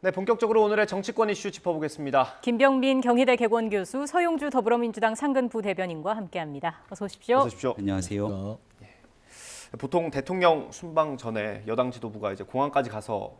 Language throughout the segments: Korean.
네, 본격적으로 오늘의 정치권 이슈 짚어보겠습니다. 김병민 경희대 개건교수, 서용주 더불어민주당 상근 부대변인과 함께합니다. 어서 오십시오. 어서 오십시오. 안녕하세요. 보통 대통령 순방 전에 여당 지도부가 이제 공항까지 가서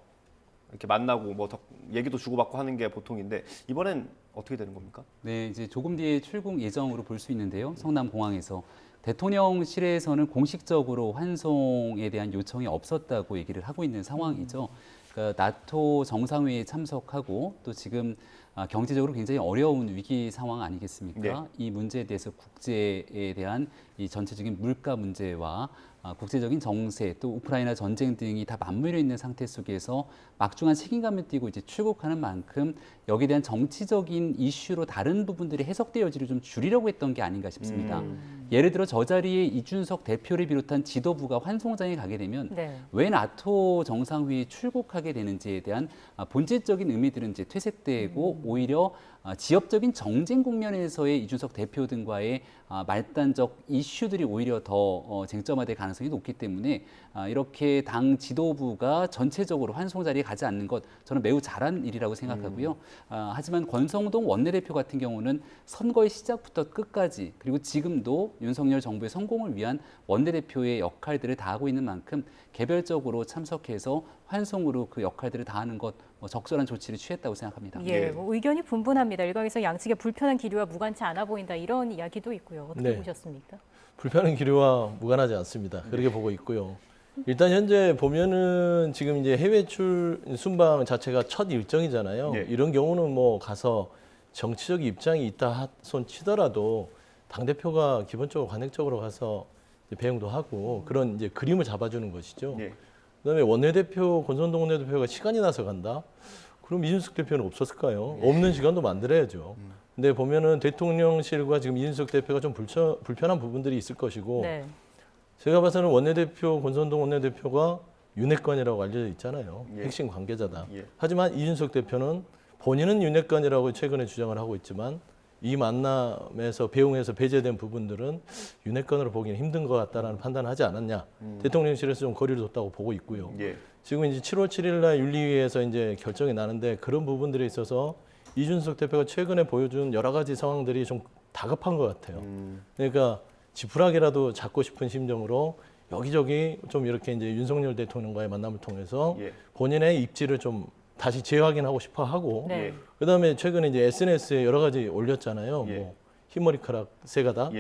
이렇게 만나고 뭐 얘기도 주고받고 하는 게 보통인데 이번엔 어떻게 되는 겁니까? 네, 이제 조금 뒤에 출국 예정으로 볼 수 있는데요. 성남공항에서 대통령실에서는 공식적으로 환송에 대한 요청이 없었다고 얘기를 하고 있는 상황이죠. 그러니까 나토 정상회의에 참석하고 또 지금 경제적으로 굉장히 어려운 위기 상황 아니겠습니까? 네. 이 문제에 대해서 국제에 대한 이 전체적인 물가 문제와 국제적인 정세 또 우크라이나 전쟁 등이 다 맞물려 있는 상태 속에서 막중한 책임감을 띠고 이제 출국하는 만큼 여기에 대한 정치적인 이슈로 다른 부분들의 해석될 여지를 좀 줄이려고 했던 게 아닌가 싶습니다. 예를 들어 저 자리에 이준석 대표를 비롯한 지도부가 환송장에 가게 되면 왜 나토 정상회의 출국하게 되는지에 대한 본질적인 의미들은 이제 퇴색되고 오히려 지역적인 정쟁 국면에서의 이준석 대표 등과의 말단적 이슈들이 오히려 더 쟁점화될 가능성이 높기 때문에 이렇게 당 지도부가 전체적으로 환송 자리에 가지 않는 것 저는 매우 잘한 일이라고 생각하고요. 하지만 권성동 원내대표 같은 경우는 선거의 시작부터 끝까지 그리고 지금도 윤석열 정부의 성공을 위한 원내대표의 역할들을 다하고 있는 만큼 개별적으로 참석해서 환송으로 그 역할들을 다하는 것 적절한 조치를 취했다고 생각합니다. 예, 뭐 의견이 분분합니다. 일각에서 양측의 불편한 기류와 무관치 않아 보인다 이런 이야기도 있고요. 어떻게 보셨습니까? 불편한 기류와 무관하지 않습니다. 그렇게 보고 있고요. 일단 현재 보면은 지금 이제 해외 순방 자체가 첫 일정이잖아요. 네. 이런 경우는 뭐 가서 정치적 입장이 있다 손 치더라도 당대표가 기본적으로 관행적으로 가서 이제 배웅도 하고 그런 이제 그림을 잡아주는 것이죠. 네. 그다음에 원내대표 권선동 원내대표가 시간이 나서 간다. 그럼 이준석 대표는 없었을까요? 없는 시간도 만들어야죠. 근데 보면은 대통령실과 지금 이준석 대표가 좀 불편한 부분들이 있을 것이고 제가 봐서는 원내대표 권선동 원내대표가 윤핵관이라고 알려져 있잖아요. 핵심 관계자다. 하지만 이준석 대표는 본인은 윤핵관이라고 최근에 주장을 하고 있지만 이 만남에서 배웅해서 배제된 부분들은 윤핵관으로 보기는 힘든 것 같다라는 판단을 하지 않았냐. 대통령실에서 좀 거리를 뒀다고 보고 있고요. 지금 이제 7월 7일 날 윤리위에서 이제 결정이 나는데 그런 부분들에 있어서 이준석 대표가 최근에 보여준 여러 가지 상황들이 좀 다급한 것 같아요. 그러니까 지푸라기라도 잡고 싶은 심정으로 여기저기 좀 이렇게 이제 윤석열 대통령과의 만남을 통해서 본인의 입지를 좀 다시 재확인하고 싶어 하고 그다음에 최근에 이제 SNS에 여러 가지 올렸잖아요. 뭐 흰머리카락 세 가닥,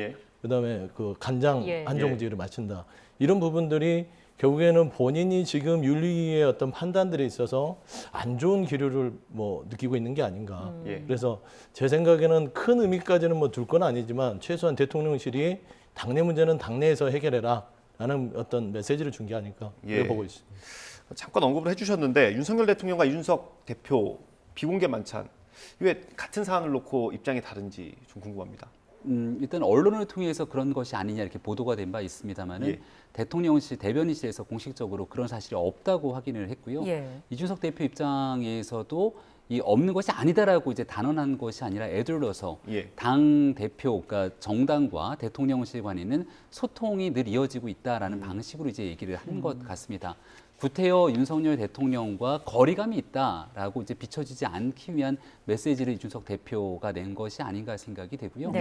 그다음에 그 간장 한 종지를 맞춘다. 이런 부분들이 결국에는 본인이 지금 윤리위의 어떤 판단들에 있어서 안 좋은 기류를 뭐 느끼고 있는 게 아닌가. 그래서 제 생각에는 큰 의미까지는 뭐 둘 건 아니지만 최소한 대통령실이 당내 문제는 당내에서 해결해라라는 어떤 메시지를 준 게 아닐까 그렇게 보고 있습니다. 잠깐 언급을 해주셨는데 윤석열 대통령과 이준석 대표 비공개 만찬 왜 같은 사안을 놓고 입장이 다른지 좀 궁금합니다. 일단 언론을 통해서 그런 것이 아니냐 이렇게 보도가 된 바 있습니다만은 대통령실 대변인실에서 공식적으로 그런 사실이 없다고 확인을 했고요. 이준석 대표 입장에서도 이 없는 것이 아니다라고 이제 단언한 것이 아니라 애둘러서 당 대표, 그러니까 정당과 대통령실 간에는 소통이 늘 이어지고 있다라는 방식으로 이제 얘기를 한 것 같습니다. 구태여 윤석열 대통령과 거리감이 있다라고 이제 비춰지지 않기 위한 메시지를 이준석 대표가 낸 것이 아닌가 생각이 되고요.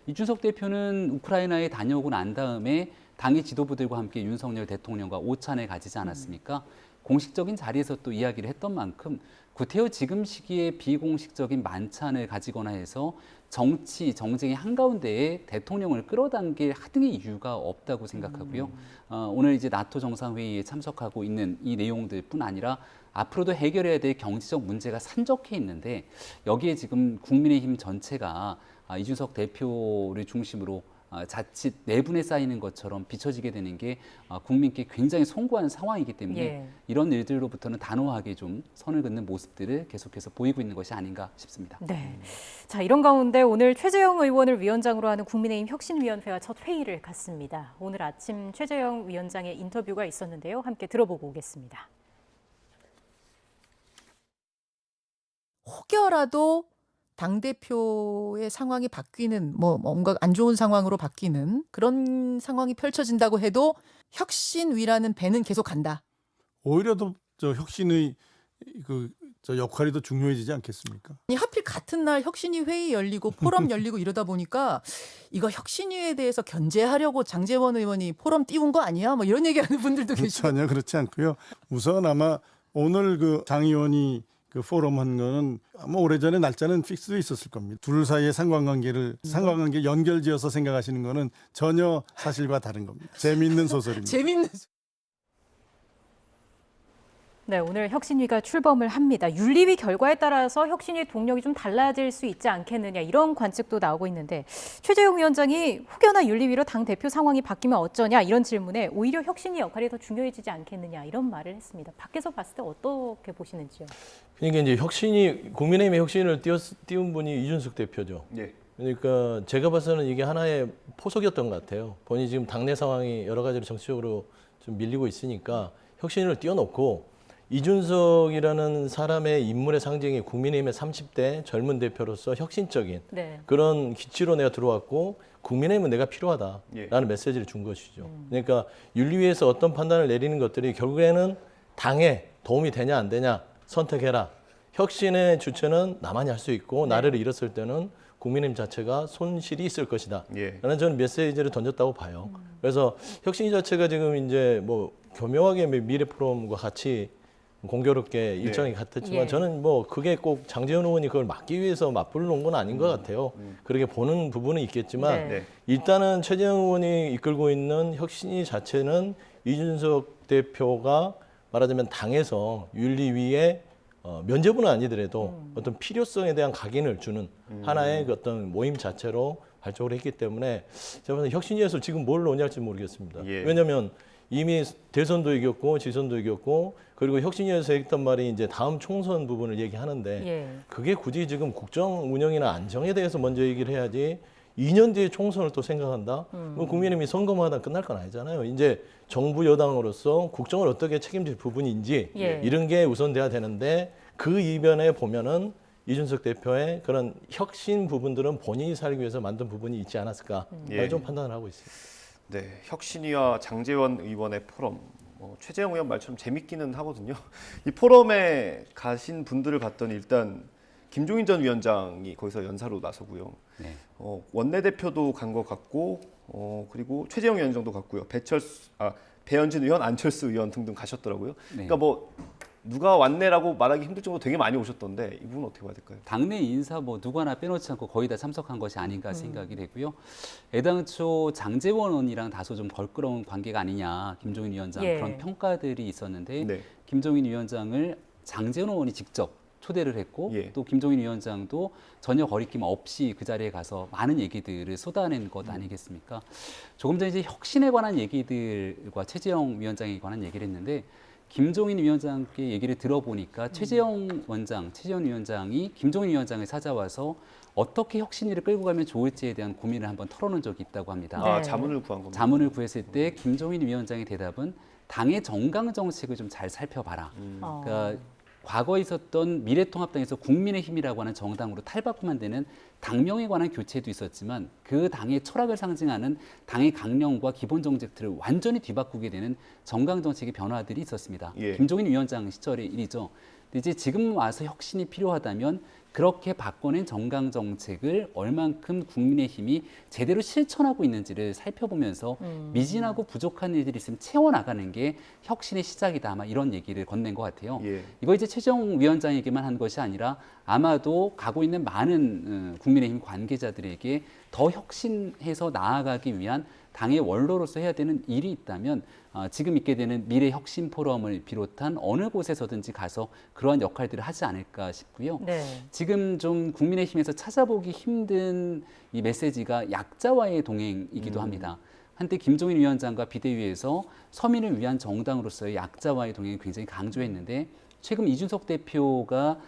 이준석 대표는 우크라이나에 다녀오고 난 다음에 당의 지도부들과 함께 윤석열 대통령과 오찬을 가지지 않았습니까? 공식적인 자리에서 또 이야기를 했던 만큼 구태여 지금 시기에 비공식적인 만찬을 가지거나 해서 정치, 정쟁의 한가운데에 대통령을 끌어당길 하등의 이유가 없다고 생각하고요. 오늘 이제 나토 정상회의에 참석하고 있는 이 내용들뿐 아니라 앞으로도 해결해야 될 경제적 문제가 산적해 있는데 여기에 지금 국민의힘 전체가 이준석 대표를 중심으로 자칫 내분에 쌓이는 것처럼 비춰지게 되는 게 국민께 굉장히 송구한 상황이기 때문에 이런 일들로부터는 단호하게 좀 선을 긋는 모습들을 계속해서 보이고 있는 것이 아닌가 싶습니다. 자, 이런 가운데 오늘 최재형 의원을 위원장으로 하는 국민의힘 혁신위원회가 첫 회의를 갖습니다. 오늘 아침 최재형 위원장의 인터뷰가 있었는데요. 함께 들어보고 오겠습니다. 혹여라도 당대표의 상황이 바뀌는 뭔가 안 좋은 상황으로 바뀌는 그런 상황이 펼쳐진다고 해도 혁신위라는 배는 계속 간다. 오히려 더 저 혁신의 그 저 역할이 더 중요해지지 않겠습니까? 아니, 하필 같은 날 혁신위 회의 열리고 포럼 열리고 이러다 보니까 이거 혁신위에 대해서 견제하려고 장제원 의원이 포럼 띄운 거 아니야? 뭐 이런 얘기하는 분들도 계시고. 전혀 그렇지 않고요. 우선 아마 오늘 그 장 의원이 그 포럼 한 거는 아마 오래전에 날짜는 픽스돼 있었을 겁니다. 둘 사이의 상관관계 연결지어서 생각하시는 거는 전혀 사실과 다른 겁니다. 재미있는 소설입니다. 재밌는. 네, 오늘 혁신위가 출범을 합니다. 윤리위 결과에 따라서 혁신위 동력이 좀 달라질 수 있지 않겠느냐 이런 관측도 나오고 있는데 최재형 위원장이 혹여나 윤리위로 당대표 상황이 바뀌면 어쩌냐 이런 질문에 오히려 혁신위 역할이 더 중요해지지 않겠느냐 이런 말을 했습니다. 밖에서 봤을 때 어떻게 보시는지요? 그러니까 이제 국민의힘의 혁신을 띄운 분이 이준석 대표죠. 예. 그러니까 제가 봐서는 이게 하나의 포석이었던 것 같아요. 본인이 지금 당내 상황이 여러 가지로 정치적으로 좀 밀리고 있으니까 혁신을 띄워놓고 이준석이라는 사람의 인물의 상징이 국민의힘의 30대 젊은 대표로서 혁신적인 네. 그런 기치로 내가 들어왔고 국민의힘은 내가 필요하다라는 예. 메시지를 준 것이죠. 그러니까 윤리위에서 어떤 판단을 내리는 것들이 결국에는 당에 도움이 되냐 안 되냐 선택해라. 혁신의 주체는 나만이 할 수 있고 나라를 잃었을 때는 국민의힘 자체가 손실이 있을 것이다. 예. 라는 저는 메시지를 던졌다고 봐요. 그래서 혁신 자체가 지금 이제 뭐 교묘하게 미래 포럼과 같이 공교롭게 일정이 같았지만 예. 저는 뭐 그게 꼭 장제원 의원이 그걸 막기 위해서 맞불러 건 아닌 것 같아요. 그렇게 보는 부분은 있겠지만 네. 네. 일단은 최재형 의원이 이끌고 있는 혁신위 자체는 이준석 대표가 말하자면 당에서 윤리위에 면제부는 아니더라도 어떤 필요성에 대한 각인을 주는 하나의 그 어떤 모임 자체로 발족을 했기 때문에 제가 봐서 혁신위에서 지금 뭘 논의할지 모르겠습니다. 예. 왜냐하면 이미 대선도 이겼고 지선도 이겼고 그리고 혁신위에서 했던 말이 이제 다음 총선 부분을 얘기하는데 예. 그게 굳이 지금 국정 운영이나 안정에 대해서 먼저 얘기를 해야지 2년 뒤에 총선을 또 생각한다? 뭐 국민의힘이 선거만 하다 끝날 건 아니잖아요. 이제 정부 여당으로서 국정을 어떻게 책임질 부분인지 예. 이런 게 우선돼야 되는데 그 이변에 보면은 이준석 대표의 그런 혁신 부분들은 본인이 살기 위해서 만든 부분이 있지 않았을까 예. 좀 판단을 하고 있습니다. 네, 혁신위와 장제원 의원의 포럼. 최재형 의원 말처럼 재밌기는 하거든요. 이 포럼에 가신 분들을 봤더니 일단 김종인 전 위원장이 거기서 연사로 나서고요. 네. 원내대표도 간 것 같고, 그리고 최재형 위원장도 갔고요. 배현진 의원, 안철수 의원 등등 가셨더라고요. 네. 그러니까 뭐 누가 왔네라고 말하기 힘들 정도로 되게 많이 오셨던데 이분은 어떻게 봐야 될까요? 당내 인사 뭐 누구 하나 빼놓지 않고 거의 다 참석한 것이 아닌가 생각이 되고요. 애당초 장제원 의원이랑 다소 좀 걸끄러운 관계가 아니냐 김종인 위원장 예. 그런 평가들이 있었는데 네. 김종인 위원장을 장제원 의원이 직접 초대를 했고 예. 또 김종인 위원장도 전혀 거리낌 없이 그 자리에 가서 많은 얘기들을 쏟아낸 것 아니겠습니까? 조금 전에 이제 혁신에 관한 얘기들과 최재형 위원장에 관한 얘기를 했는데 김종인 위원장께 얘기를 들어보니까 최재형 위원장이 김종인 위원장을 찾아와서 어떻게 혁신위를 끌고 가면 좋을지에 대한 고민을 한번 털어놓은 적이 있다고 합니다. 아, 네. 자문을 구한 겁니다. 자문을 구했을 때 김종인 위원장의 대답은 당의 정강 정책을 좀 잘 살펴봐라. 그러니까 과거에 있었던 미래통합당에서 국민의힘이라고 하는 정당으로 탈바꿈만 되는 당명에 관한 교체도 있었지만 그 당의 철학을 상징하는 당의 강령과 기본 정책들을 완전히 뒤바꾸게 되는 정강 정책의 변화들이 있었습니다. 예. 김종인 위원장 시절의 일이죠. 근데 이제 지금 와서 혁신이 필요하다면 그렇게 바꿔낸 정강 정책을 얼만큼 국민의힘이 제대로 실천하고 있는지를 살펴보면서 미진하고 부족한 일들이 있으면 채워나가는 게 혁신의 시작이다. 아마 이런 얘기를 건넨 것 같아요. 예. 이거 이제 최재형 위원장에게만 한 것이 아니라 아마도 가고 있는 많은 국민의힘 관계자들에게 더 혁신해서 나아가기 위한 당의 원로로서 해야 되는 일이 있다면 지금 있게 되는 미래 혁신 포럼을 비롯한 어느 곳에서든지 가서 그러한 역할들을 하지 않을까 싶고요. 네. 지금 좀 국민의힘에서 찾아보기 힘든 이 메시지가 약자와의 동행이기도 합니다. 한때 김종인 위원장과 비대위에서 서민을 위한 정당으로서의 약자와의 동행을 굉장히 강조했는데 최근 이준석 대표가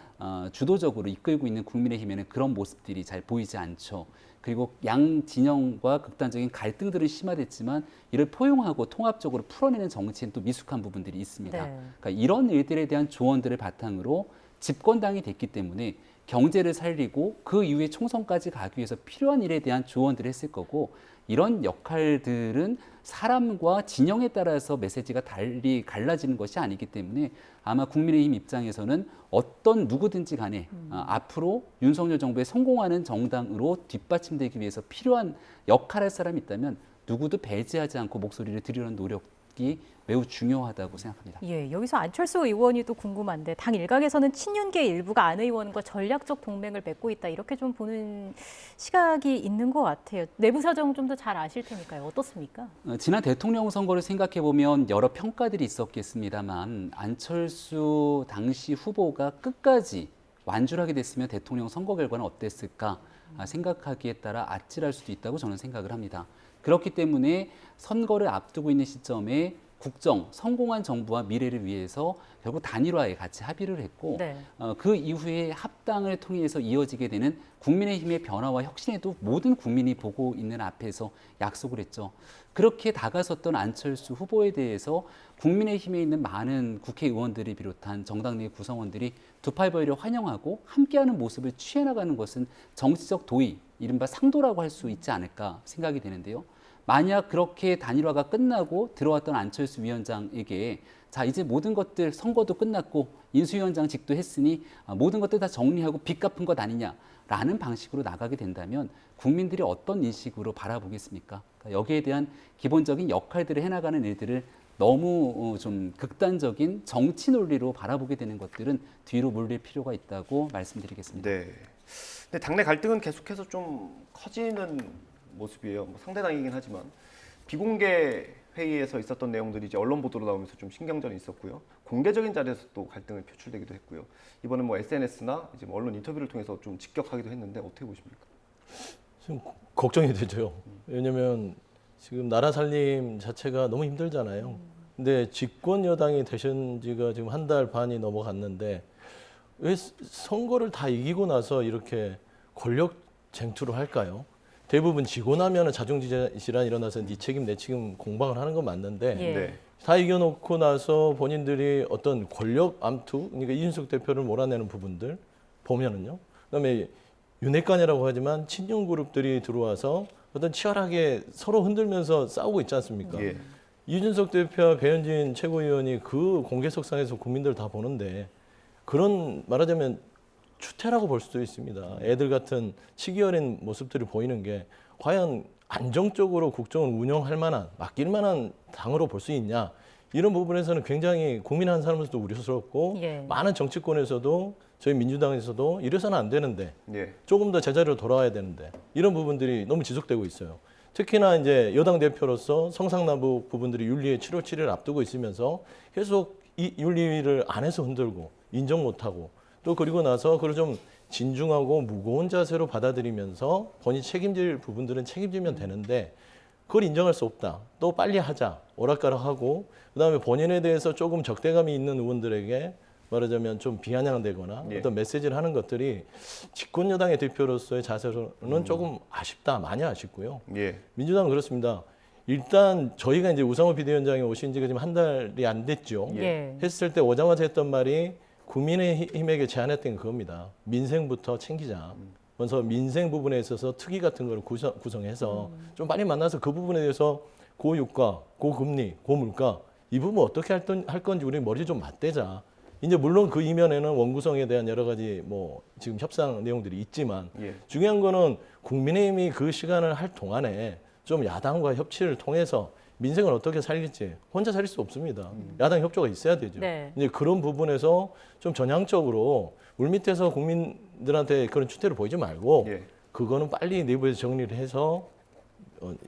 주도적으로 이끌고 있는 국민의힘에는 그런 모습들이 잘 보이지 않죠. 그리고 양 진영과 극단적인 갈등들은 심화됐지만 이를 포용하고 통합적으로 풀어내는 정치엔 또 미숙한 부분들이 있습니다. 네. 그러니까 이런 일들에 대한 조언들을 바탕으로 집권당이 됐기 때문에 경제를 살리고 그 이후에 총선까지 가기 위해서 필요한 일에 대한 조언들을 했을 거고 이런 역할들은 사람과 진영에 따라서 메시지가 달리 갈라지는 것이 아니기 때문에 아마 국민의힘 입장에서는 어떤 누구든지 간에 앞으로 윤석열 정부에 성공하는 정당으로 뒷받침되기 위해서 필요한 역할할 사람이 있다면 누구도 배제하지 않고 목소리를 들이려는 노력이 매우 중요하다고 생각합니다. 예, 여기서 안철수 의원이 또 궁금한데 당 일각에서는 친윤계 일부가 안 의원과 전략적 동맹을 맺고 있다 이렇게 좀 보는 시각이 있는 것 같아요. 내부 사정 좀 더 잘 아실 테니까요. 어떻습니까? 지난 대통령 선거를 생각해 보면 여러 평가들이 있었겠습니다만 안철수 당시 후보가 끝까지 완주를 하게 됐으면 대통령 선거 결과는 어땠을까 생각하기에 따라 아찔할 수도 있다고 저는 생각을 합니다. 그렇기 때문에 선거를 앞두고 있는 시점에 국정, 성공한 정부와 미래를 위해서 결국 단일화에 같이 합의를 했고 네. 그 이후에 합당을 통해서 이어지게 되는 국민의힘의 변화와 혁신에도 모든 국민이 보고 있는 앞에서 약속을 했죠. 그렇게 다가섰던 안철수 후보에 대해서 국민의힘에 있는 많은 국회의원들을 비롯한 정당 내 구성원들이 두 팔 벌려 환영하고 함께하는 모습을 취해나가는 것은 정치적 도의, 이른바 상도라고 할 수 있지 않을까 생각이 되는데요. 만약 그렇게 단일화가 끝나고 들어왔던 안철수 위원장에게 자 이제 모든 것들 선거도 끝났고 인수위원장직도 했으니 모든 것들 다 정리하고 빚 갚은 것 아니냐라는 방식으로 나가게 된다면 국민들이 어떤 인식으로 바라보겠습니까? 그러니까 여기에 대한 기본적인 역할들을 해나가는 일들을 너무 좀 극단적인 정치 논리로 바라보게 되는 것들은 뒤로 물릴 필요가 있다고 말씀드리겠습니다. 네. 근데 당내 갈등은 계속해서 좀 커지는 모습이에요. 뭐 상대당이긴 하지만 비공개 회의에서 있었던 내용들이 이제 언론 보도로 나오면서 좀 신경전이 있었고요. 공개적인 자리에서 또 갈등을 표출되기도 했고요. 이번엔 뭐 SNS나 이제 뭐 언론 인터뷰를 통해서 좀 직격하기도 했는데 어떻게 보십니까? 좀 걱정이 되죠. 왜냐하면 지금 나라 살림 자체가 너무 힘들잖아요. 근데 집권 여당이 되신 지가 지금 한 달 반이 넘어갔는데 왜 선거를 다 이기고 나서 이렇게 권력 쟁투를 할까요? 대부분 지고 나면 자중질환이 일어나서 네 책임 내 책임 공방을 하는 건 맞는데 예. 네. 다 이겨놓고 나서 본인들이 어떤 권력 암투, 그러니까 이준석 대표를 몰아내는 부분들 보면은요. 그다음에 윤핵관이라고 하지만 친윤 그룹들이 들어와서 어떤 치열하게 서로 흔들면서 싸우고 있지 않습니까? 예. 이준석 대표와 배현진 최고위원이 그 공개석상에서 국민들 다 보는데 그런 말하자면 추태라고 볼 수도 있습니다. 애들 같은 치기 어린 모습들이 보이는 게 과연 안정적으로 국정을 운영할 만한, 맡길 만한 당으로 볼 수 있냐. 이런 부분에서는 굉장히 국민 한 사람으로서도 우려스럽고 예. 많은 정치권에서도 저희 민주당에서도 이래서는 안 되는데 예. 조금 더 제자리로 돌아와야 되는데 이런 부분들이 너무 지속되고 있어요. 특히나 이제 여당 대표로서 성상납북 부분들이 윤리의 7월 7일 앞두고 있으면서 계속 이 윤리를 안에서 흔들고 인정 못하고 또 그리고 나서 그걸 좀 진중하고 무거운 자세로 받아들이면서 본인이 책임질 부분들은 책임지면 되는데 그걸 인정할 수 없다. 또 빨리 하자. 오락가락하고 그다음에 본인에 대해서 조금 적대감이 있는 의원들에게 말하자면 좀 비아냥되거나 예. 어떤 메시지를 하는 것들이 집권 여당의 대표로서의 자세로는 조금 아쉽다. 많이 아쉽고요. 예. 민주당은 그렇습니다. 일단 저희가 이제 우상호 비대위원장이 오신 지가 지금 한 달이 안 됐죠. 예. 했을 때 오자마자 했던 말이 국민의힘에게 제안했던 게 그겁니다. 민생부터 챙기자. 그래서 민생 부분에 있어서 특위 같은 걸 구성해서 좀 빨리 만나서 그 부분에 대해서 고유가, 고금리, 고물가 이 부분 어떻게 할 건지 우리 머리 좀 맞대자. 이제 물론 그 이면에는 원구성에 대한 여러 가지 뭐 지금 협상 내용들이 있지만 예. 중요한 거는 국민의힘이 그 시간을 할 동안에 좀 야당과 협치를 통해서 민생을 어떻게 살릴지 혼자 살릴 수 없습니다. 야당 협조가 있어야 되죠. 네. 이제 그런 부분에서 좀 전향적으로 물밑에서 국민들한테 그런 추태를 보이지 말고 예. 그거는 빨리 내부에서 정리를 해서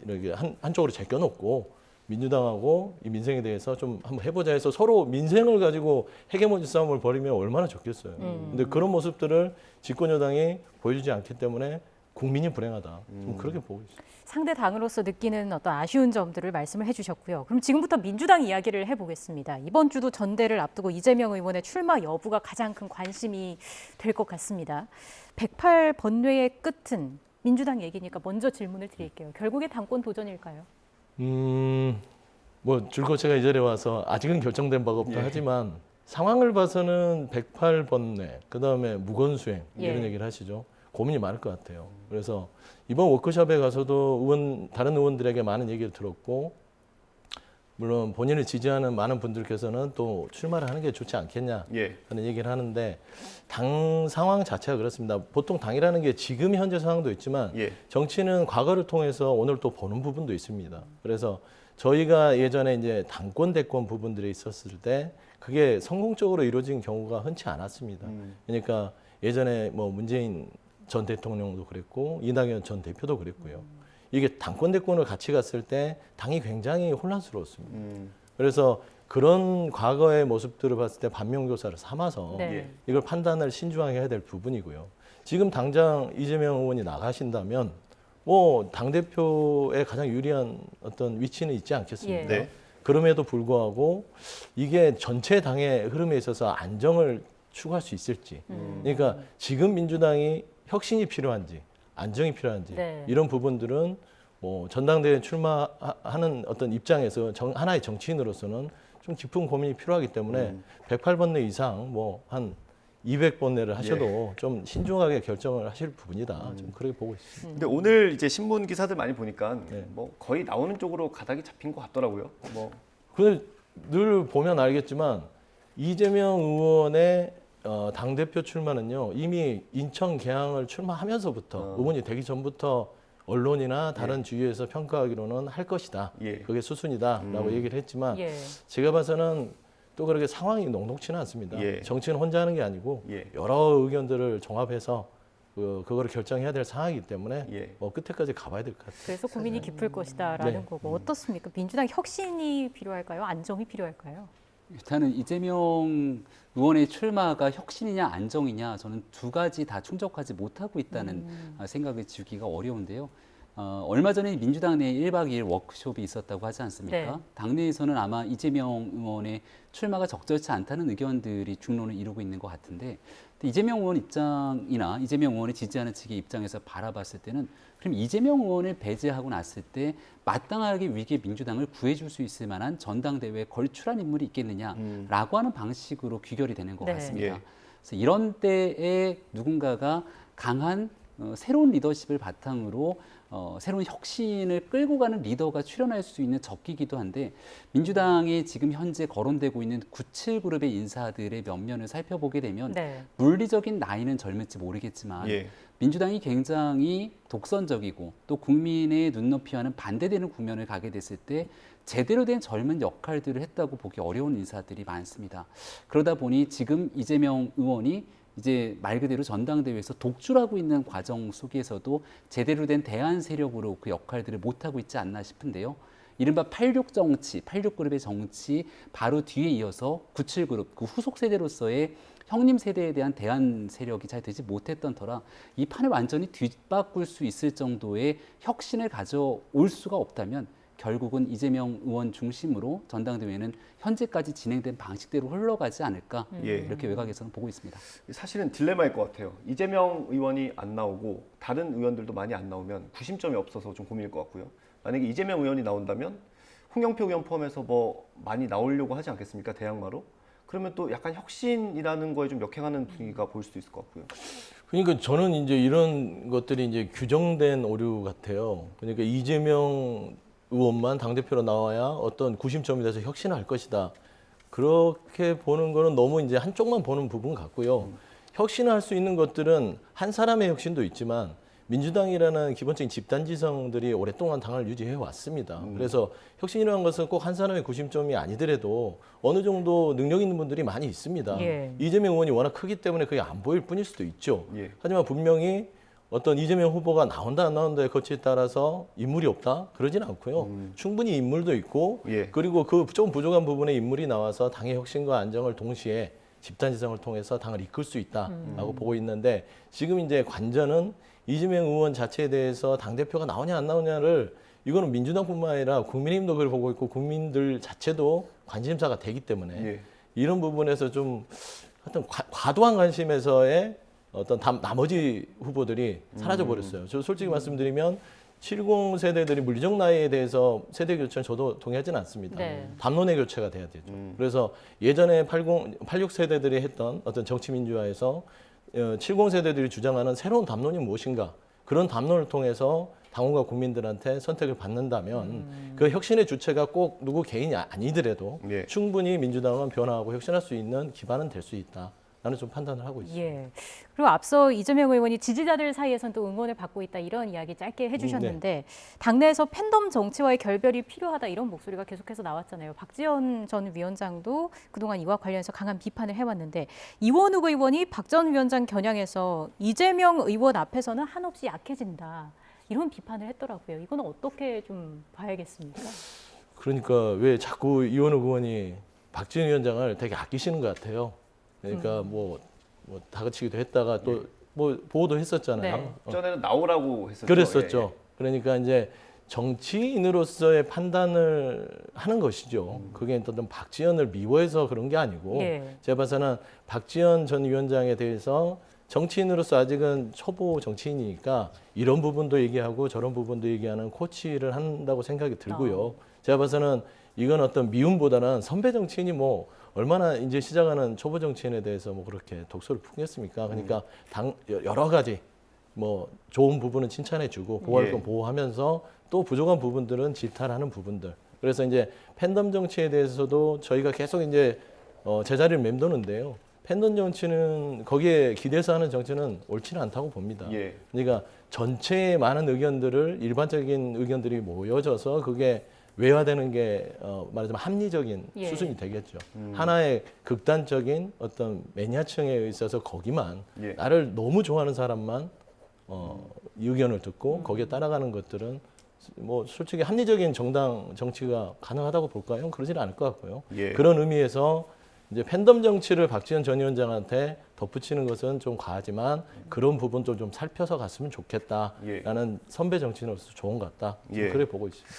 이렇게 한쪽으로 제껴놓고 민주당하고 이 민생에 대해서 좀 한번 해보자 해서 서로 민생을 가지고 헤게모니 싸움을 벌이면 얼마나 좋겠어요. 근데 그런 모습들을 집권 여당이 보여주지 않기 때문에 국민이 불행하다. 좀 그렇게 보고 있어요. 상대 당으로서 느끼는 어떤 아쉬운 점들을 말씀을 해주셨고요. 그럼 지금부터 민주당 이야기를 해보겠습니다. 이번 주도 전대를 앞두고 이재명 의원의 출마 여부가 가장 큰 관심이 될 것 같습니다. 108번뇌의 끝은 민주당 얘기니까 먼저 질문을 드릴게요. 결국에 당권 도전일까요? 뭐 줄곧 제가 이 자리에 와서 아직은 결정된 바가 없다 하지만 상황을 봐서는 108번뇌, 그다음에 무건수행 이런 얘기를 하시죠. 고민이 많을 것 같아요. 그래서 이번 워크숍에 가서도 다른 의원들에게 많은 얘기를 들었고 물론 본인을 지지하는 많은 분들께서는 또 출마를 하는 게 좋지 않겠냐 예. 하는 얘기를 하는데 당 상황 자체가 그렇습니다. 보통 당이라는 게 지금 현재 상황도 있지만 예. 정치는 과거를 통해서 오늘 또 보는 부분도 있습니다. 그래서 저희가 예전에 이제 당권 대권 부분들이 있었을 때 그게 성공적으로 이루어진 경우가 흔치 않았습니다. 그러니까 예전에 뭐 문재인 전 대통령도 그랬고 이낙연 전 대표도 그랬고요. 이게 당권 대권을 같이 갔을 때 당이 굉장히 혼란스러웠습니다. 그래서 그런 과거의 모습들을 봤을 때 반면교사를 삼아서 네. 이걸 판단을 신중하게 해야 될 부분이고요. 지금 당장 이재명 의원이 나가신다면 뭐 당대표에 가장 유리한 어떤 위치는 있지 않겠습니까? 예. 네. 그럼에도 불구하고 이게 전체 당의 흐름에 있어서 안정을 추구할 수 있을지. 그러니까 지금 민주당이 혁신이 필요한지 안정이 필요한지 네. 이런 부분들은 뭐 전당대회 출마하는 어떤 입장에서 하나의 정치인으로서는 좀 깊은 고민이 필요하기 때문에 108번뇌 이상 뭐 한 200번뇌를 하셔도 좀 신중하게 결정을 하실 부분이다. 좀 그렇게 보고 있습니다. 근데 오늘 이제 신문 기사들 많이 보니까 네. 뭐 거의 나오는 쪽으로 가닥이 잡힌 것 같더라고요. 뭐 근데 늘 보면 알겠지만 이재명 의원의 당대표 출마는요 이미 인천 개항을 출마하면서부터 의원이 되기 전부터 언론이나 다른 주위에서 평가하기로는 할 것이다. 예. 그게 수순이다라고 얘기를 했지만 예. 제가 봐서는 또 그렇게 상황이 녹록치는 않습니다. 예. 정치는 혼자 하는 게 아니고 예. 여러 의견들을 종합해서 그거를 결정해야 될 상황이기 때문에 예. 뭐 끝에까지 가봐야 될 것 같아요. 그래서 고민이 깊을 것이다라는 네. 거고 어떻습니까? 민주당 혁신이 필요할까요? 안정이 필요할까요? 일단은 이재명 의원의 출마가 혁신이냐 안정이냐 저는 두 가지 다 충족하지 못하고 있다는 생각을 지우기가 어려운데요. 얼마 전에 민주당 내 1박 2일 워크숍이 있었다고 하지 않습니까? 네. 당내에서는 아마 이재명 의원의 출마가 적절치 않다는 의견들이 중론을 이루고 있는 것 같은데 이재명 의원 입장이나 이재명 의원을 지지하는 측의 입장에서 바라봤을 때는 그럼 이재명 의원을 배제하고 났을 때 마땅하게 위기의 민주당을 구해줄 수 있을 만한 전당대회에 걸출한 인물이 있겠느냐라고 하는 방식으로 귀결이 되는 것 네. 같습니다. 예. 그래서 이런 때에 누군가가 강한 새로운 리더십을 바탕으로 새로운 혁신을 끌고 가는 리더가 출연할 수 있는 적기이기도 한데 민주당이 지금 현재 거론되고 있는 97그룹의 인사들의 면면을 살펴보게 되면 네. 물리적인 나이는 젊을지 모르겠지만 예. 민주당이 굉장히 독선적이고 또 국민의 눈높이와는 반대되는 국면을 가게 됐을 때 제대로 된 젊은 역할들을 했다고 보기 어려운 인사들이 많습니다. 그러다 보니 지금 이재명 의원이 이제 말 그대로 전당대회에서 독주하고 있는 과정 속에서도 제대로 된 대안 세력으로 그 역할들을 못하고 있지 않나 싶은데요. 이른바 86 정치, 86그룹의 정치 바로 뒤에 이어서 97그룹, 그 후속 세대로서의 형님 세대에 대한 대안 세력이 잘 되지 못했던 터라 이 판을 완전히 뒤바꿀 수 있을 정도의 혁신을 가져올 수가 없다면 결국은 이재명 의원 중심으로 전당대회는 현재까지 진행된 방식대로 흘러가지 않을까 예. 이렇게 외곽에서는 보고 있습니다. 사실은 딜레마일 것 같아요. 이재명 의원이 안 나오고 다른 의원들도 많이 안 나오면 구심점이 없어서 좀 고민일 것 같고요. 만약에 이재명 의원이 나온다면 홍영표 의원 포함해서 뭐 많이 나오려고 하지 않겠습니까? 대항마로. 그러면 또 약간 혁신이라는 거에 좀 역행하는 분위기가 보일 수도 있을 것 같고요. 그러니까 저는 이제 이런 것들이 이제 규정된 오류 같아요. 그러니까 이재명 의원만 당대표로 나와야 어떤 구심점이 돼서 혁신을 할 것이다. 그렇게 보는 거는 너무 이제 한쪽만 보는 부분 같고요. 혁신을 할 수 있는 것들은 한 사람의 혁신도 있지만 민주당이라는 기본적인 집단지성들이 오랫동안 당을 유지해 왔습니다. 그래서 혁신이라는 것은 꼭 한 사람의 구심점이 아니더라도 어느 정도 능력 있는 분들이 많이 있습니다. 예. 이재명 의원이 워낙 크기 때문에 그게 안 보일 뿐일 수도 있죠. 예. 하지만 분명히 어떤 이재명 후보가 나온다 안 나온다의 거치에 따라서 인물이 없다? 그러지는 않고요. 충분히 인물도 있고 예. 그리고 그 좀 부족한 부분에 인물이 나와서 당의 혁신과 안정을 동시에 집단지성을 통해서 당을 이끌 수 있다라고 보고 있는데 지금 이제 관전은 이재명 의원 자체에 대해서 당대표가 나오냐 안 나오냐를 이거는 민주당뿐만 아니라 국민의힘도 그걸 보고 있고 국민들 자체도 관심사가 되기 때문에 예. 이런 부분에서 좀 하여튼 과도한 관심에서의 어떤 나머지 후보들이 사라져 버렸어요. 저 솔직히 말씀드리면 70 세대들이 물리적 나이에 대해서 세대 교체는 저도 동의하지는 않습니다. 네. 담론의 교체가 돼야 되죠. 그래서 예전에 86 세대들이 했던 어떤 정치 민주화에서 70 세대들이 주장하는 새로운 담론이 무엇인가 그런 담론을 통해서 당원과 국민들한테 선택을 받는다면 그 혁신의 주체가 꼭 누구 개인이 아니더라도 예. 충분히 민주당은 변화하고 혁신할 수 있는 기반은 될 수 있다. 라는 좀 판단을 하고 있습니다. 예. 그리고 앞서 이재명 의원이 지지자들 사이에선 또 응원을 받고 있다 이런 이야기 짧게 해주셨는데 당내에서 팬덤 정치와의 결별이 필요하다 이런 목소리가 계속해서 나왔잖아요. 박지원 전 위원장도 그동안 이와 관련해서 강한 비판을 해왔는데 이원욱 의원이 박 전 위원장 겨냥해서 이재명 의원 앞에서는 한없이 약해진다 이런 비판을 했더라고요. 이건 어떻게 좀 봐야겠습니까? 그러니까 왜 자꾸 이원욱 의원이 박지원 위원장을 되게 아끼시는 것 같아요. 그러니까 뭐 다그치기도 했다가 또 뭐 보호도 했었잖아요. 네. 전에는 나오라고 했었죠. 그랬었죠. 예. 그러니까 이제 정치인으로서의 판단을 하는 것이죠. 그게 어떤 박지원을 미워해서 그런 게 아니고 예. 제가 봐서는 박지원 전 위원장에 대해서 정치인으로서 아직은 초보 정치인이니까 이런 부분도 얘기하고 저런 부분도 얘기하는 코치를 한다고 생각이 들고요. 제가 봐서는 이건 어떤 미움보다는 선배 정치인이 뭐 얼마나 이제 시작하는 초보 정치인에 대해서 뭐 그렇게 독소를 풍겼습니까? 그러니까 여러 가지 뭐 좋은 부분은 칭찬해주고 보호할 건 보호하면서 또 부족한 부분들은 질타하는 부분들. 그래서 이제 팬덤 정치에 대해서도 저희가 계속 이제 제자리를 맴도는데요. 팬덤 정치는 거기에 기대서 하는 정치는 옳지는 않다고 봅니다. 예. 그러니까 전체의 많은 의견들을 일반적인 의견들이 모여져서 그게 외화되는 게 말하자면 합리적인 예. 수준이 되겠죠. 하나의 극단적인 어떤 매니아층에 있어서 거기만 예. 나를 너무 좋아하는 사람만 의견을 듣고 거기에 따라가는 것들은 뭐 솔직히 합리적인 정당 정치가 가능하다고 볼까요? 그러지는 않을 것 같고요. 예. 그런 의미에서 이제 팬덤 정치를 박지원 전 위원장한테 덧붙이는 것은 좀 과하지만 그런 부분도 좀 살펴서 갔으면 좋겠다라는 선배 정치인으로서 좋은 것 같다. 예. 그래 보고 있습니다.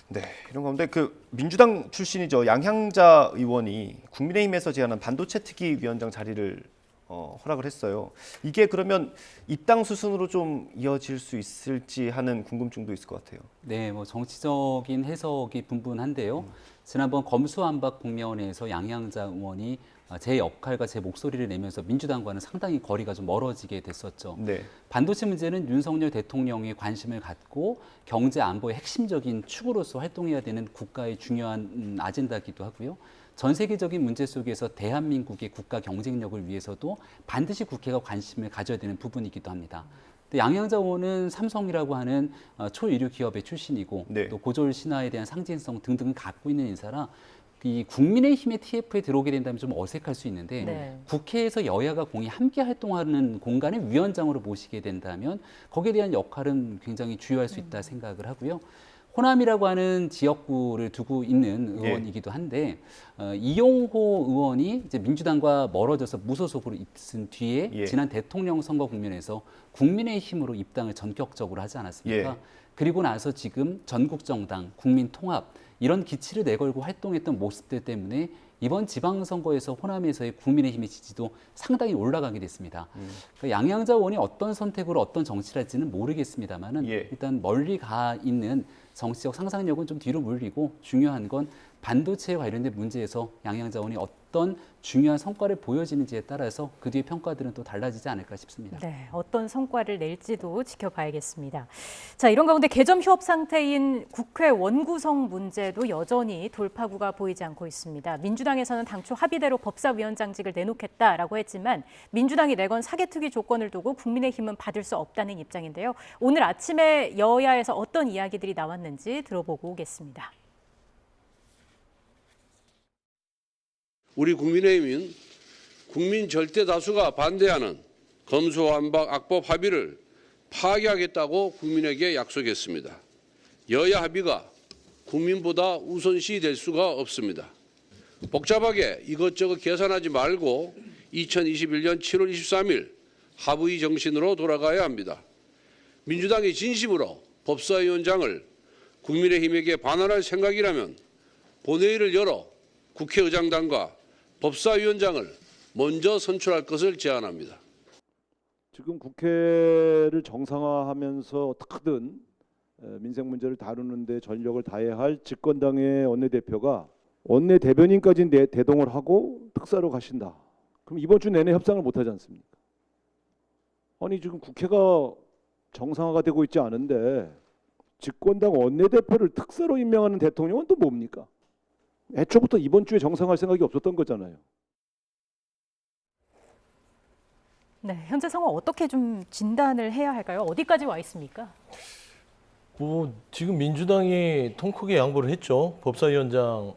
네, 이런 가운데 그 민주당 출신이죠. 양향자 의원이 국민의힘에서 제안한 반도체 특위 위원장 자리를 허락을 했어요. 이게 그러면 입당 수순으로 좀 이어질 수 있을지 하는 궁금증도 있을 것 같아요. 네, 뭐 정치적인 해석이 분분한데요. 지난번 검수완박 국면에서 양양자 의원이 제 역할과 제 목소리를 내면서 민주당과는 상당히 거리가 좀 멀어지게 됐었죠. 네. 반도체 문제는 윤석열 대통령이 관심을 갖고 경제 안보의 핵심적인 축으로서 활동해야 되는 국가의 중요한 아젠다이기도 하고요. 전 세계적인 문제 속에서 대한민국의 국가 경쟁력을 위해서도 반드시 국회가 관심을 가져야 되는 부분이기도 합니다. 양양자 의원은 삼성이라고 하는 초이류 기업의 출신이고 네. 또 고졸 신화에 대한 상징성 등등을 갖고 있는 인사라 이 국민의힘의 TF에 들어오게 된다면 좀 어색할 수 있는데 네. 국회에서 여야가 공히 함께 활동하는 공간을 위원장으로 모시게 된다면 거기에 대한 역할은 굉장히 주요할 수 있다 생각을 하고요. 호남이라고 하는 지역구를 두고 있는 의원이기도 한데 이용호 의원이 이제 민주당과 멀어져서 무소속으로 있은 뒤에 지난 대통령 선거 국면에서 국민의힘으로 입당을 전격적으로 하지 않았습니까? 그리고 나서 지금 전국정당, 국민통합 이런 기치를 내걸고 활동했던 모습들 때문에 이번 지방선거에서 호남에서의 국민의힘의 지지도 상당히 올라가게 됐습니다. 그러니까 양양자 의원이 어떤 선택으로 어떤 정치를 할지는 모르겠습니다만은 일단 멀리 가 있는 정치적 상상력은 좀 뒤로 물리고 중요한 건 반도체에 관련된 문제에서 양양자 의원이 어떤 중요한 성과를 보여지는지에 따라서 그 뒤에 평가들은 또 달라지지 않을까 싶습니다. 네, 어떤 성과를 낼지도 지켜봐야겠습니다. 자, 이런 가운데 개점 휴업 상태인 국회 원구성 문제도 여전히 돌파구가 보이지 않고 있습니다. 민주당에서는 당초 합의대로 법사위원장직을 내놓겠다라고 했지만 민주당이 내건 사개특위 조건을 두고 국민의힘은 받을 수 없다는 입장인데요. 오늘 아침에 여야에서 어떤 이야기들이 나왔는지 들어보고 오겠습니다. 우리 국민의힘은 국민 절대 다수가 반대하는 검수완박 악법 합의를 파기하겠다고 국민에게 약속했습니다. 여야 합의가 국민보다 우선시 될 수가 없습니다. 복잡하게 이것저것 계산하지 말고 2021년 7월 23일 합의 정신으로 돌아가야 합니다. 민주당이 진심으로 법사위원장을 국민의힘에게 반환할 생각이라면 본회의를 열어 국회의장단과 법사위원장을 먼저 선출할 것을 제안합니다. 지금 국회를 정상화하면서 어떻게든 민생 문제를 다루는 데 전력을 다해야 할 집권당의 원내대표가 원내대변인까지 대동을 하고 특사로 가신다. 그럼 이번 주 내내 협상을 못 하지 않습니까? 아니 지금 국회가 정상화가 되고 있지 않은데 집권당 원내대표를 특사로 임명하는 대통령은 또 뭡니까? 애초부터 이번 주에 정상할 생각이 없었던 거잖아요. 네, 현재 상황 어떻게 좀 진단을 해야 할까요? 어디까지 와 있습니까? 뭐 지금 민주당이 통 크게 양보를 했죠. 법사위원장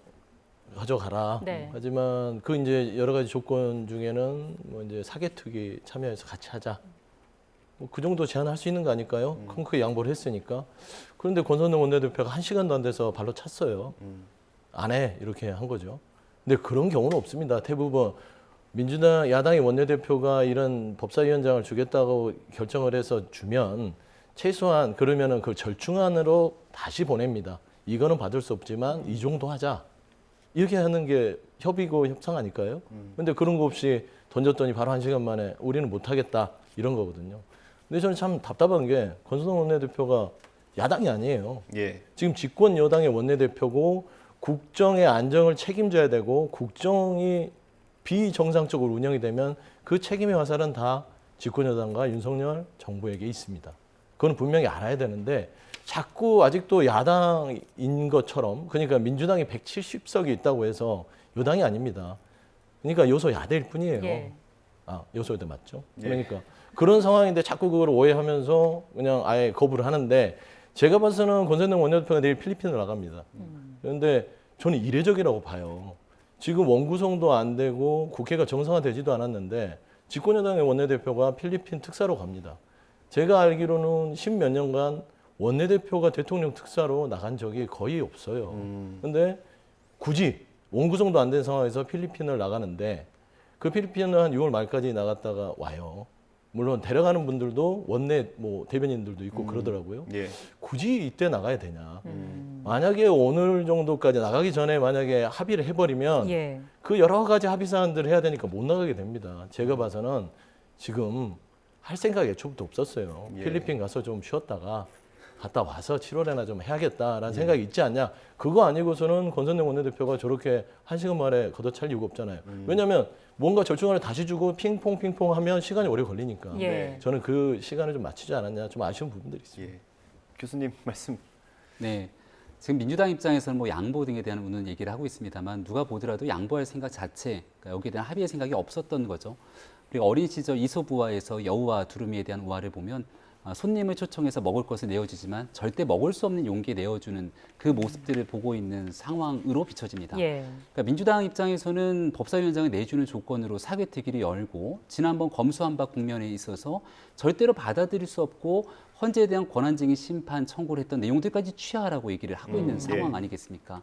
가져가라. 네. 하지만 그 이제 여러 가지 조건 중에는 뭐 이제 사개특위 참여해서 같이 하자. 뭐 그 정도 제안할 수 있는 거 아닐까요? 통 크게 양보를 했으니까. 그런데 권선동 원내대표가 1시간도 안 돼서 발로 찼어요. 안 해 이렇게 한 거죠. 근데 그런 경우는 없습니다. 대부분 민주당 야당의 원내대표가 이런 법사위원장을 주겠다고 결정을 해서 주면 최소한 그러면은 그 절충안으로 다시 보냅니다. 이거는 받을 수 없지만 이 정도 하자. 이렇게 하는 게 협의고 협상 아닐까요? 근데 그런 거 없이 던졌더니 바로 1시간 만에 우리는 못 하겠다 이런 거거든요. 근데 저는 참 답답한 게 권선동 원내대표가 야당이 아니에요. 예. 지금 집권 여당의 원내대표고 국정의 안정을 책임져야 되고 국정이 비정상적으로 운영이 되면 그 책임의 화살은 다 집권 여당과 윤석열 정부에게 있습니다. 그건 분명히 알아야 되는데 자꾸 아직도 야당인 것처럼 그러니까 민주당이 170석이 있다고 해서 여당이 아닙니다. 그러니까 여소야대일 뿐이에요. 예. 아, 여소야대 맞죠? 예. 그러니까 그런 상황인데 자꾸 그걸 오해하면서 그냥 아예 거부를 하는데 제가 봐서는 권선동 원내대표가 내일 필리핀을 나갑니다. 그런데 저는 이례적이라고 봐요. 지금 원구성도 안 되고 국회가 정상화되지도 않았는데 집권여당의 원내대표가 필리핀 특사로 갑니다. 제가 알기로는 10몇 년간 원내대표가 대통령 특사로 나간 적이 거의 없어요. 그런데 굳이 원구성도 안 된 상황에서 필리핀을 나가는데 그 필리핀은 한 6월 말까지 나갔다가 와요. 물론 데려가는 분들도 원내 뭐 대변인들도 있고 그러더라고요. 예. 굳이 이때 나가야 되냐. 만약에 오늘 정도까지 나가기 전에 만약에 합의를 해버리면 예. 그 여러 가지 합의 사항들을 해야 되니까 못 나가게 됩니다. 제가 봐서는 지금 할 생각이 애초부터 없었어요. 예. 필리핀 가서 좀 쉬었다가 갔다 와서 7월에나 좀 해야겠다라는 생각이 있지 않냐. 그거 아니고서는 권선동 원내대표가 저렇게 1시간 만에 걷어찰 이유가 없잖아요. 왜냐하면 뭔가 절충안을 다시 주고 핑퐁 하면 시간이 오래 걸리니까. 예. 저는 그 시간을 좀 맞추지 않았냐. 좀 아쉬운 부분들이 있습니다. 예. 교수님 말씀. 네. 지금 민주당 입장에서는 뭐 양보 등에 대한 오늘 얘기를 하고 있습니다만 누가 보더라도 양보할 생각 자체, 그러니까 여기에 대한 합의의 생각이 없었던 거죠. 그리고 어린 시절 이솝우화에서 여우와 두루미에 대한 우화를 보면 손님을 초청해서 먹을 것을 내어주지만 절대 먹을 수 없는 용기에 내어주는 그 모습들을 보고 있는 상황으로 비춰집니다. 예. 그러니까 민주당 입장에서는 법사위원장을 내주는 조건으로 사개특위를 열고 지난번 검수완박 국면에 있어서 절대로 받아들일 수 없고 헌재에 대한 권한쟁의 심판 청구를 했던 내용들까지 취하라고 얘기를 하고 있는 상황 아니겠습니까?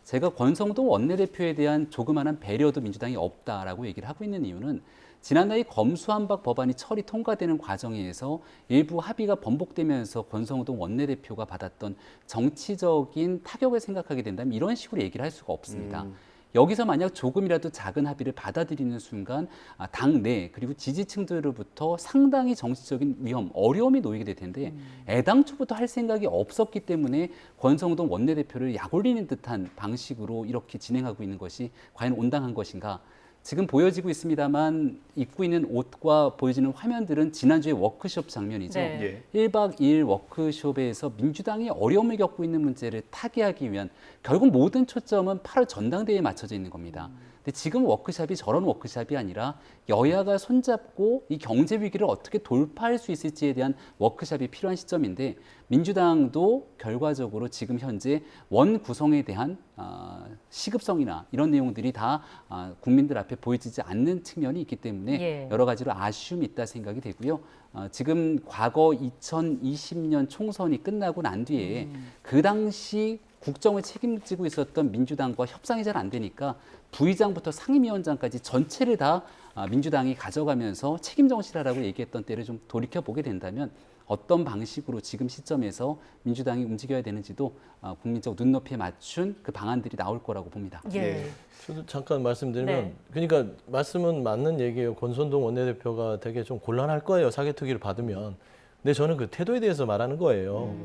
제가 권성동 원내대표에 대한 조그마한 배려도 민주당이 없다라고 얘기를 하고 있는 이유는 지난해 검수완박 법안이 처리 통과되는 과정에서 일부 합의가 번복되면서 권성동 원내대표가 받았던 정치적인 타격을 생각하게 된다면 이런 식으로 얘기를 할 수가 없습니다. 여기서 만약 조금이라도 작은 합의를 받아들이는 순간 당내 그리고 지지층들로부터 상당히 정치적인 위험, 어려움이 놓이게 될 텐데 애당초부터 할 생각이 없었기 때문에 권성동 원내대표를 약올리는 듯한 방식으로 이렇게 진행하고 있는 것이 과연 온당한 것인가? 지금 보여지고 있습니다만 입고 있는 옷과 보여지는 화면들은 지난주에 워크숍 장면이죠. 네. 1박 2일 워크숍에서 민주당이 어려움을 겪고 있는 문제를 타개하기 위한 결국 모든 초점은 8월 전당대회에 맞춰져 있는 겁니다. 근데 지금 워크숍이 저런 워크숍이 아니라 여야가 손잡고 이 경제 위기를 어떻게 돌파할 수 있을지에 대한 워크숍이 필요한 시점인데 민주당도 결과적으로 지금 현재 원 구성에 대한 시급성이나 이런 내용들이 다 국민들 앞에 보여지지 않는 측면이 있기 때문에 예. 여러 가지로 아쉬움이 있다 생각이 되고요. 지금 과거 2020년 총선이 끝나고 난 뒤에 그 당시 국정을 책임지고 있었던 민주당과 협상이 잘 안 되니까 부의장부터 상임위원장까지 전체를 다 민주당이 가져가면서 책임 정치라고 얘기했던 때를 좀 돌이켜 보게 된다면 어떤 방식으로 지금 시점에서 민주당이 움직여야 되는지도 국민적 눈높이에 맞춘 그 방안들이 나올 거라고 봅니다. 예. 저도 잠깐 말씀드리면 네. 그러니까 말씀은 맞는 얘기예요. 권선동 원내대표가 되게 좀 곤란할 거예요. 사개특위를 받으면. 근데 저는 그 태도에 대해서 말하는 거예요.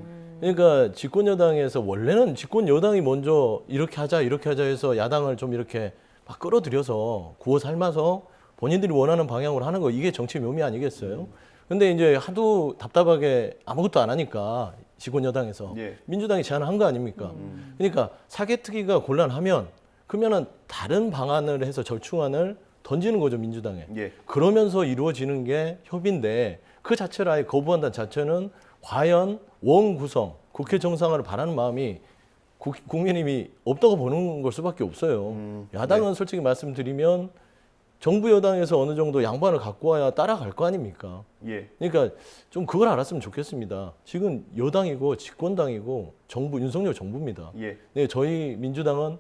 그러니까 집권 여당에서 원래는 집권 여당이 먼저 이렇게 하자 해서 야당을 좀 이렇게 막 끌어들여서 구워 삶아서 본인들이 원하는 방향으로 하는 거 이게 정치 묘미 아니겠어요? 근데 이제 하도 답답하게 아무것도 안 하니까 시군 여당에서 예. 민주당이 제안한 거 아닙니까? 그러니까 사개특위가 곤란하면 그러면은 다른 방안을 해서 절충안을 던지는 거죠, 민주당에. 예. 그러면서 이루어지는 게 협의인데 그 자체를 아예 거부한다는 자체는 과연 원 구성, 국회 정상화를 바라는 마음이 국민의힘이 없다고 보는 걸 수밖에 없어요. 야당은 솔직히 말씀드리면 정부 여당에서 어느 정도 양반을 갖고 와야 따라갈 거 아닙니까? 예. 그러니까 좀 그걸 알았으면 좋겠습니다. 지금 여당이고 집권당이고 정부 윤석열 정부입니다. 예. 네, 저희 민주당은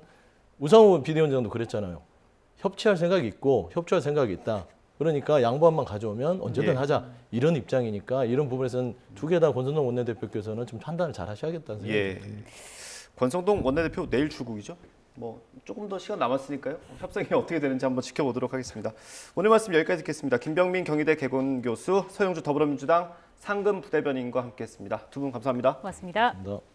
우상호 비대위원장도 그랬잖아요. 협치할 생각이 있고 협조할 생각이 있다. 그러니까 양보안만 가져오면 언제든 예. 하자. 이런 입장이니까 이런 부분에서는 두 개 다 권선동 원내대표께서는 좀 판단을 잘 하셔야겠다는 생각이 예. 듭니다. 권성동 원내대표 내일 출국이죠? 뭐 조금 더 시간 남았으니까요. 협상이 어떻게 되는지 한번 지켜보도록 하겠습니다. 오늘 말씀 여기까지 듣겠습니다. 김병민 경희대 개건교수, 서영주 더불어민주당 상금 부대변인과 함께했습니다. 두 분 감사합니다. 고맙습니다. 감사합니다.